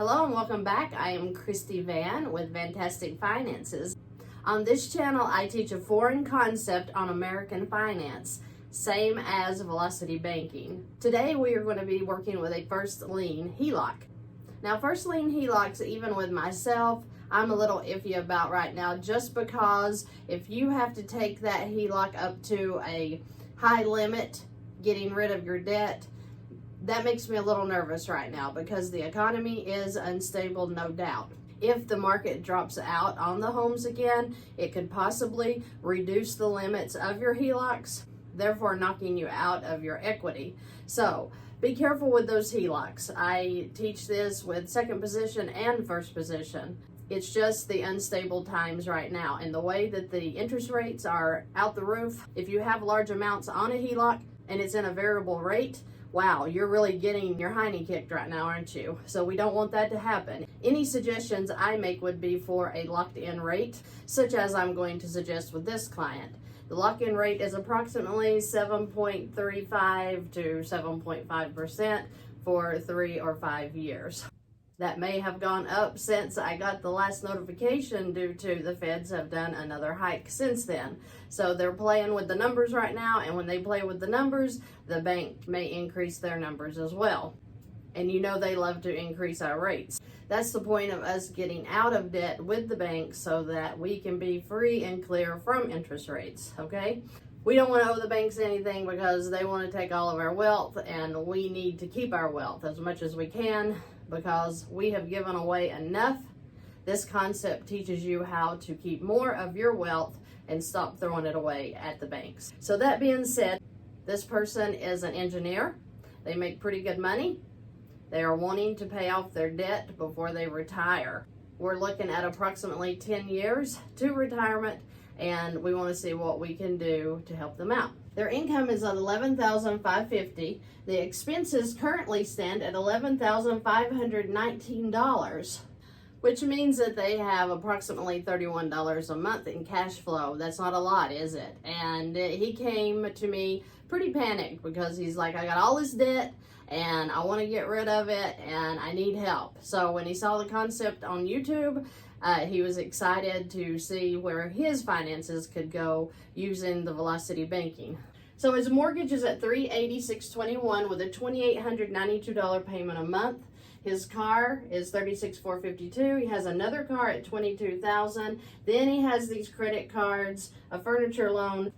Hello and welcome back. I am Christy VANN with Fantastic Finances. On this channel, I teach a foreign concept on American finance, same as velocity banking. Today, we are going to be working with a first lien HELOC. Now, first lien HELOCs, even with myself, I'm a little iffy about right now, just because if you have to take that HELOC up to a high limit, getting rid of your debt, that makes me a little nervous right now because the economy is unstable, no doubt. If the market drops out on the homes again, it could possibly reduce the limits of your HELOCs, therefore knocking you out of your equity. So be careful with those HELOCs. I teach this with second position and first position. It's just the unstable times right now, and the way that the interest rates are out the roof. If you have large amounts on a HELOC and it's in a variable rate, wow, you're really getting your hiney kicked right now, aren't you? So we don't want that to happen. Any suggestions I make would be for a locked-in rate, such as I'm going to suggest with this client. The lock-in rate is approximately 7.35 to 7.5% for 3 or 5 years. That may have gone up since I got the last notification due to the feds have done another hike since then. So they're playing with the numbers right now, and when they play with the numbers, the bank may increase their numbers as well. And you know they love to increase our rates. That's the point of us getting out of debt with the bank so that we can be free and clear from interest rates, okay? We don't want to owe the banks anything because they want to take all of our wealth, and we need to keep our wealth as much as we can because we have given away enough. This concept teaches you how to keep more of your wealth and stop throwing it away at the banks. So that being said, this person is an engineer. They make pretty good money. They are wanting to pay off their debt before they retire. We're looking at approximately 10 years to retirement, and we want to see what we can do to help them out. Their income is at $11,550. The expenses currently stand at $11,519, which means that they have approximately $31 a month in cash flow. That's not a lot, is it? And he came to me pretty panicked because he's like, I got all this debt and I want to get rid of it and I need help. So when he saw the concept on YouTube, he was excited to see where his finances could go using the velocity banking. So his mortgage is at $386.21 with a $2,892 payment a month. His car is $36,452. He has another car at $22,000. Then he has these credit cards, a furniture loan,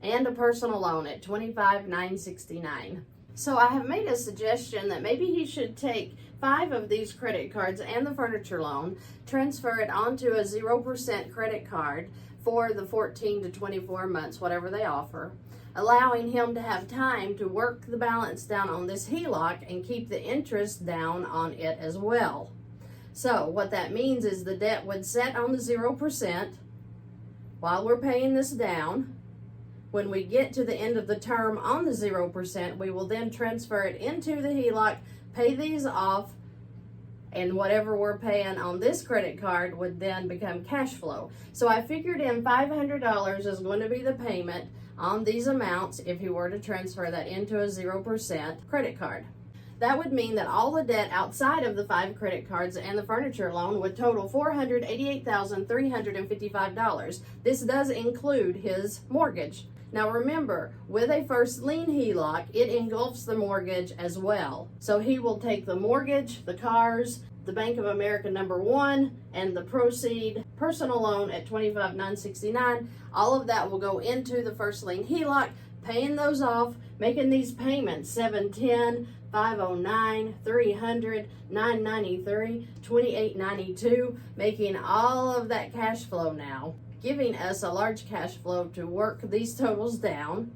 and a personal loan at $25,969. So I have made a suggestion that maybe he should take 5 of these credit cards and the furniture loan, transfer it onto a 0% credit card for the 14 to 24 months, whatever they offer, allowing him to have time to work the balance down on this HELOC and keep the interest down on it as well. So what that means is the debt would set on the 0% while we're paying this down. When we get to the end of the term on the 0%, we will then transfer it into the HELOC, pay these off, and whatever we're paying on this credit card would then become cash flow. So I figured in $500 is going to be the payment on these amounts if he were to transfer that into a 0% credit card. That would mean that all the debt outside of the 5 credit cards and the furniture loan would total $488,355. This does include his mortgage. Now remember, with a first lien HELOC, it engulfs the mortgage as well. So he will take the mortgage, the cars, the Bank of America number 1, and the proceed personal loan at $25,969. All of that will go into the first lien HELOC, paying those off, making these payments, $710, $509, $300, $993, $2892, making all of that cash flow now, giving us a large cash flow to work these totals down,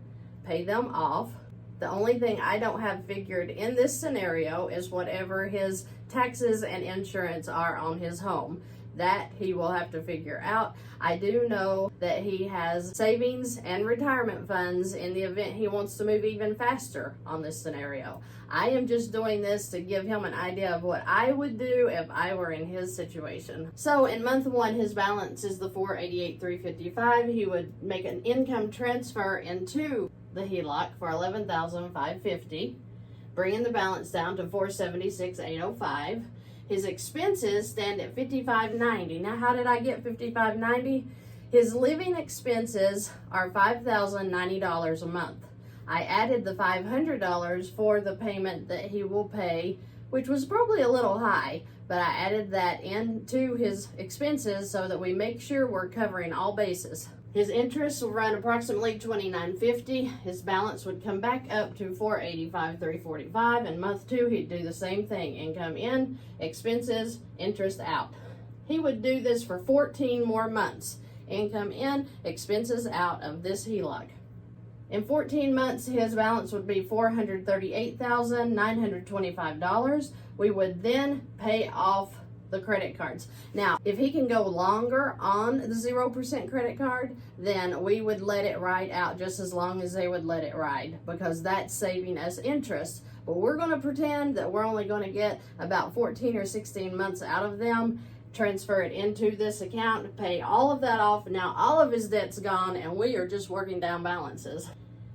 pay them off. The only thing I don't have figured in this scenario is whatever his taxes and insurance are on his home. That he will have to figure out. I do know that he has savings and retirement funds in the event he wants to move even faster on this scenario. I am just doing this to give him an idea of what I would do if I were in his situation. So in month 1, his balance is the $488,355. He would make an income transfer into the HELOC for $11,550, bringing the balance down to $476,805. His expenses stand at $55.90. Now, how did I get $55.90? His living expenses are $5,090 a month. I added the $500 for the payment that he will pay, which was probably a little high, but I added that into his expenses so that we make sure we're covering all bases. His interest will run approximately $29.50. His balance would come back up to $485,345. And month 2, he'd do the same thing. Income in, expenses, interest out. He would do this for 14 more months. Income in, expenses out of this HELOC. In 14 months, his balance would be $438,925. We would then pay off the credit cards. Now, if he can go longer on the 0% credit card, then we would let it ride out just as long as they would let it ride, because that's saving us interest. But we're going to pretend that we're only going to get about 14 or 16 months out of them, transfer it into this account, pay all of that off. Now all of his debt's gone and we are just working down balances.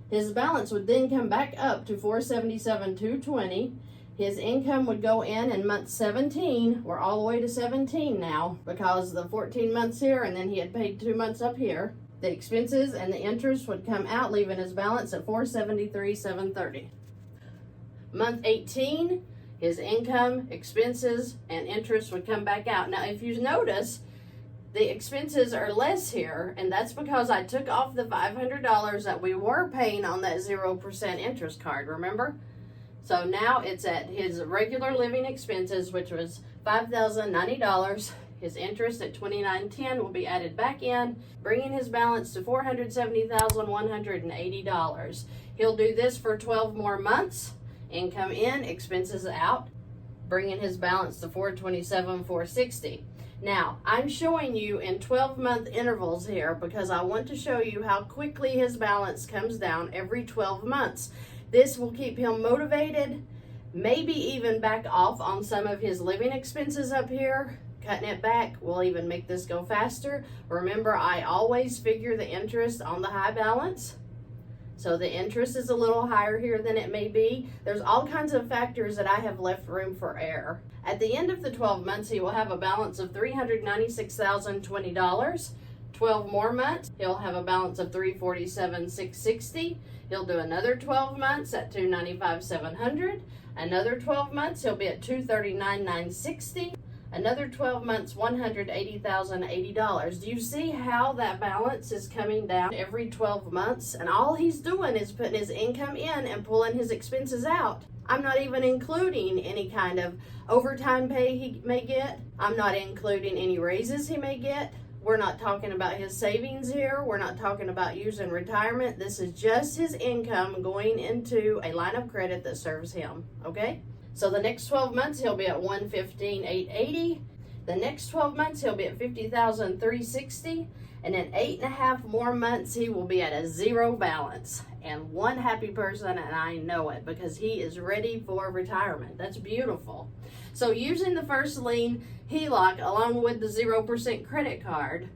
His balance would then come back up to $477,220. His income would go in month 17. We're all the way to 17 now because the 14 months here and then he had paid 2 months up here. The expenses and the interest would come out, leaving his balance at $473,730. Month 18, his income, expenses, and interest would come back out. Now, if you notice, the expenses are less here, and that's because I took off the $500 that we were paying on that 0% interest card, remember? So now it's at his regular living expenses, which was $5,090. His interest at $29.10 will be added back in, bringing his balance to $470,180. He'll do this for 12 more months. Income in, expenses out, bringing his balance to $427,460. Now, I'm showing you in 12-month intervals here because I want to show you how quickly his balance comes down every 12 months. This will keep him motivated, maybe even back off on some of his living expenses up here. Cutting it back will even make this go faster. Remember, I always figure the interest on the high balance. So the interest is a little higher here than it may be. There's all kinds of factors that I have left room for error. At the end of the 12 months, he will have a balance of $396,020. 12 more months, he'll have a balance of $347,660. He'll do another 12 months at $295,700. Another 12 months, he'll be at $239,960. Another 12 months, $180,080. Do you see how that balance is coming down every 12 months? And all he's doing is putting his income in and pulling his expenses out. I'm not even including any kind of overtime pay he may get. I'm not including any raises he may get. We're not talking about his savings here. We're not talking about using retirement. This is just his income going into a line of credit that serves him, okay? So the next 12 months, he'll be at $115,880. The next 12 months, he'll be at $50,360. And in 8.5 more months, he will be at a zero balance. And one happy person, and I know it, because he is ready for retirement. That's beautiful. So using the first lien HELOC along with the 0% credit card,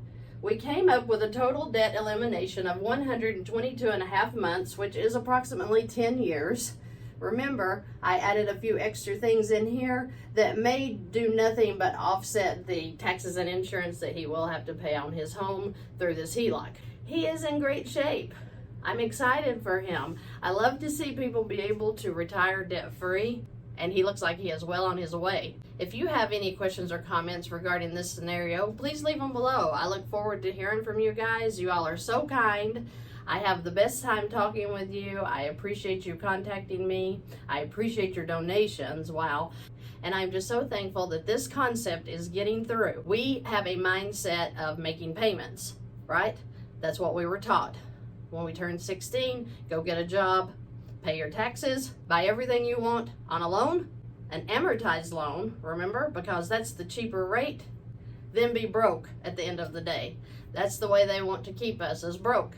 we came up with a total debt elimination of 122.5 months, which is approximately 10 years. Remember, I added a few extra things in here that may do nothing but offset the taxes and insurance that he will have to pay on his home through this HELOC. He is in great shape. I'm excited for him. I love to see people be able to retire debt-free, and he looks like he is well on his way. If you have any questions or comments regarding this scenario, please leave them below. I look forward to hearing from you guys. You all are so kind. I have the best time talking with you. I appreciate you contacting me. I appreciate your donations. Wow. And I'm just so thankful that this concept is getting through. We have a mindset of making payments, right? That's what we were taught. When we turn 16, go get a job, pay your taxes, buy everything you want on a loan, an amortized loan, remember, because that's the cheaper rate, then be broke at the end of the day. That's the way they want to keep us, as broke.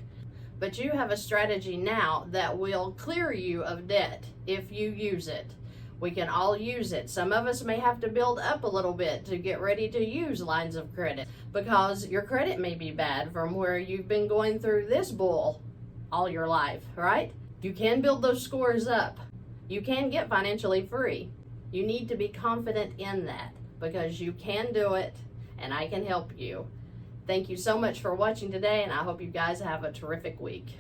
But you have a strategy now that will clear you of debt if you use it. We can all use it. Some of us may have to build up a little bit to get ready to use lines of credit because your credit may be bad from where you've been going through this bull all your life, right? You can build those scores up. You can get financially free. You need to be confident in that, because you can do it and I can help you. Thank you so much for watching today, and I hope you guys have a terrific week.